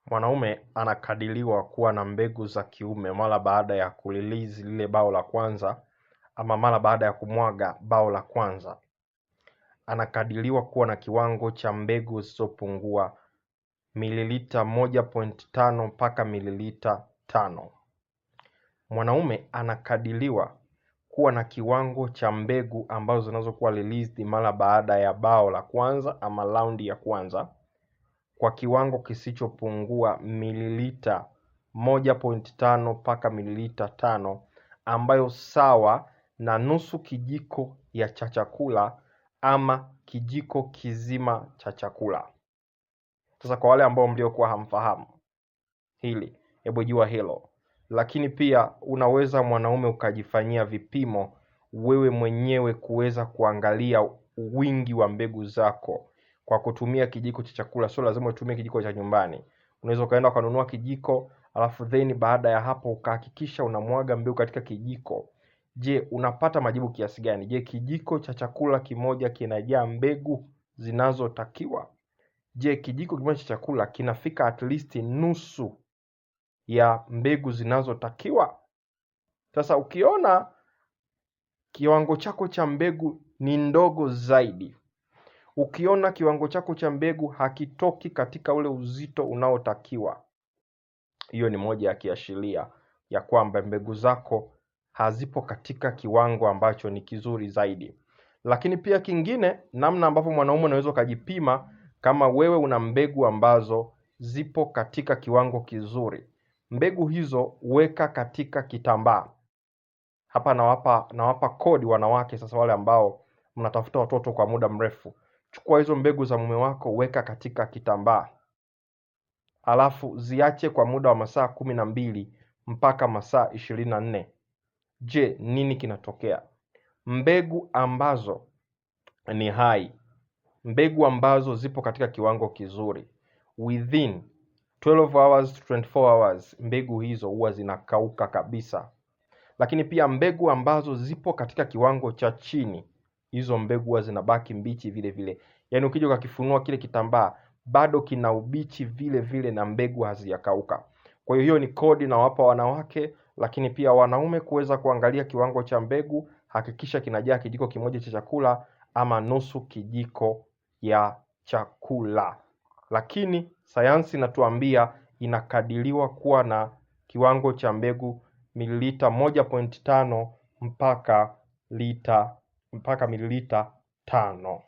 Mwanaume anakadiriwa kuwa na mbegu za kiume mara baada ya kulilizi lile bao la kwanza ama mara baada ya kumwaga bao la kwanza. Anakadiriwa kuwa na kiwango cha mbegu zisizopungua mililita 1.5 mpaka mililita 5. Mwanaume anakadiriwa kuwa na kiwango cha mbegu ambazo zinazokuwa released mara baada ya bao la kwanza ama raundi ya kwanza kwa kiwango kisichopungua mililita 1.5 mpaka mililita 5, ambayo sawa na nusu kijiko ya cha chakula ama kijiko kizima cha chakula. Sasa kwa wale ambao mliokuwa hamfahamu hili, hebu jua hilo. Lakini pia unaweza mwanaume ukajifanyia vipimo wewe mwenyewe kuweza kuangalia wingi wa mbegu zako kwa kutumia kijiko cha chakula. Sio lazima utumie kijiko cha nyumbani. Unaweza ukaenda kununua kijiko, alafu then baada ya hapo ukahakikisha unamwaga mbegu katika kijiko. Je, unapata majibu kiasi gani? Je, kijiko cha chakula kimoja kinajaa mbegu zinazotakiwa? Je, kijiko kimoja cha chakula kinafika at least nusu ya mbegu zinazotakiwa? Sasa ukiona kiwango chako cha mbegu ni ndogo zaidi, ukiona kiwango chako cha mbegu hakitoki katika ule uzito unaotakiwa, hiyo ni moja ya kiashiria ya kwamba mbegu zako hazipo katika kiwango ambacho ni kizuri zaidi. Lakini pia kingine, namna ambavyo mwanaume unaweza kujipima kama wewe una mbegu ambazo zipo katika kiwango kizuri. Mbegu hizo weka katika kitambaa. Hapa nawapa kodi wanawake sasa, wale ambao mnatafuta watoto kwa muda mrefu. Chukua hizo mbegu za mume wako, weka katika kitambaa. Alafu ziache kwa muda wa masaa 12 mpaka masaa 24. Je, nini kinatokea? Mbegu ambazo ni hai, mbegu ambazo zipo katika kiwango kizuri, within 12 hours to 24 hours mbegu hizo huwa zinakauka kabisa. Lakini pia mbegu ambazo zipo katika kiwango cha chini, hizo mbegu huwa zinabaki mbichi vile vile. Yaani ukija ukakifunua kile kitambaa bado kina ubichi vile vile na mbegu hazijakauka. Kwa hiyo ni kodi na wapa wanawake, lakini pia wanaume kuweza kuangalia kiwango cha mbegu. Hakikisha kinajaa kijiko kimoja cha chakula ama nusu kijiko ya chakula. Lakini sayansi inatuambia inakadiriwa kuwa na kiwango cha mbegu mililita 1.5 mpaka mililita 5.